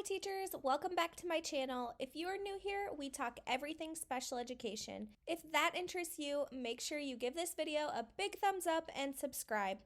teachers, welcome back to my channel. If you are new here, we talk everything special education. If that interests you, make sure you give this video a big thumbs up and subscribe.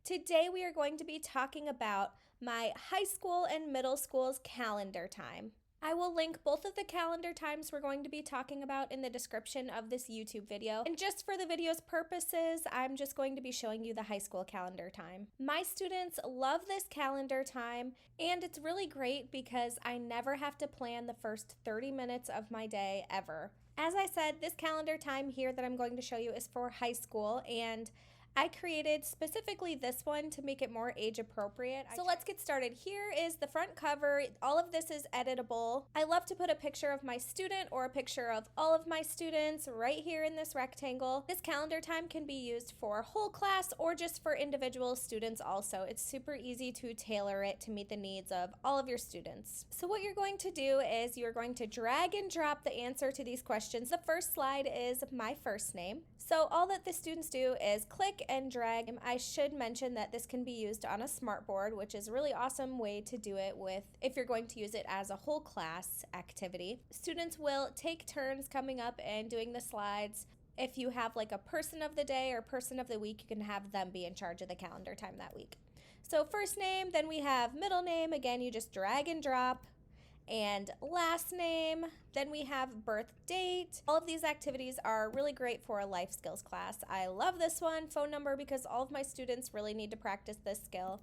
Today we are going to be talking about my high school and middle school's calendar time. I will link both of the calendar times we're going to be talking about in the description of this YouTube video. And just for the video's purposes, I'm just going to be showing you the high school calendar time. My students love this calendar time, and it's really great because I never have to plan the first 30 minutes of my day ever. As I said, this calendar time here that I'm going to show you is for high school, and I created specifically this one to make it more age appropriate. So let's get started. Here is the front cover. All of this is editable. I love to put a picture of my student or a picture of all of my students right here in this rectangle. This calendar time can be used for whole class or just for individual students also. It's super easy to tailor it to meet the needs of all of your students. So what you're going to do is you're going to drag and drop the answer to these questions. The first slide is my first name. So all that the students do is click and drag. I should mention that this can be used on a smartboard, which is a really awesome way to do it with if you're going to use it as a whole class activity. Students will take turns coming up and doing the slides. If you have like a person of the day or person of the week, you can have them be in charge of the calendar time that week. So first name, then we have middle name. Again, you just drag and drop. And last name, then we have birth date. All of these activities are really great for a life skills class. I love this one, phone number, because all of my students really need to practice this skill.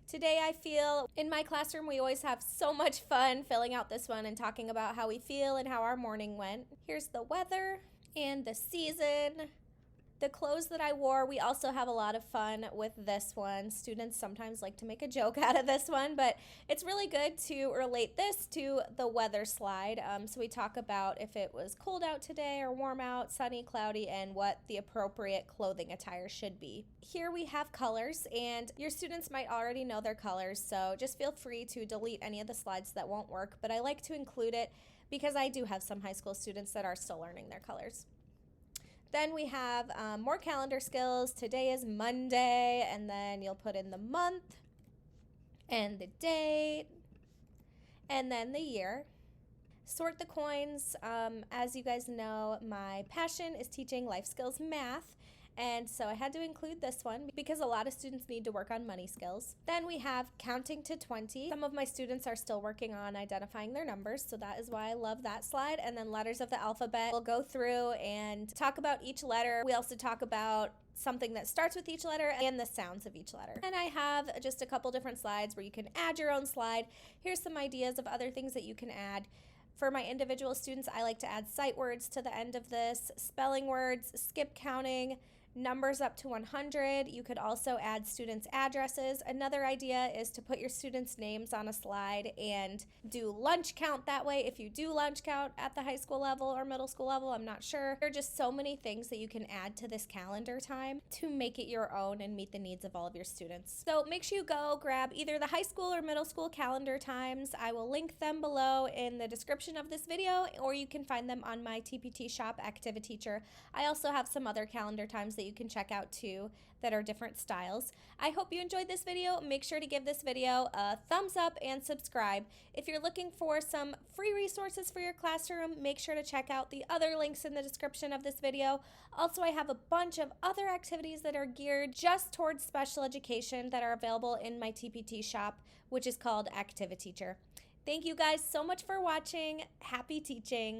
Today I feel in my classroom we always have so much fun filling out this one and talking about how we feel and how our morning went. Here's the weather and the season. The clothes that I wore, we also have a lot of fun with this one. Students sometimes like to make a joke out of this one, but it's really good to relate this to the weather slide. So we talk about if it was cold out today or warm out, sunny, cloudy, and what the appropriate clothing attire should be. Here we have colors, and your students might already know their colors, so just feel free to delete any of the slides that won't work, but I like to include it because I do have some high school students that are still learning their colors. Then we have more calendar skills. Today is Monday, and then you'll put in the month and the date and then the year. Sort the coins. As you guys know, my passion is teaching life skills math, and so I had to include this one because a lot of students need to work on money skills. Then we have counting to 20. Some of my students are still working on identifying their numbers, so that is why I love that slide. And then letters of the alphabet. We'll go through and talk about each letter. We also talk about something that starts with each letter and the sounds of each letter. And I have just a couple different slides where you can add your own slide. Here's some ideas of other things that you can add. For my individual students, I like to add sight words to the end of this, spelling words, skip counting, numbers up to 100. You could also add students' addresses. Another idea is to put your students' names on a slide and do lunch count that way. If you do lunch count at the high school level or middle school level, I'm not sure. There are just so many things that you can add to this calendar time to make it your own and meet the needs of all of your students. So make sure you go grab either the high school or middle school calendar times. I will link them below in the description of this video, or you can find them on my TPT shop, ActiviTeacher. I also have some other calendar times that you can check out too that are different styles. I hope you enjoyed this video. Make sure to give this video a thumbs up and subscribe. If you're looking for some free resources for your classroom, make sure to check out the other links in the description of this video. Also, I have a bunch of other activities that are geared just towards special education that are available in my TPT shop, which is called ActiviTeacher. Thank you guys so much for watching. Happy teaching.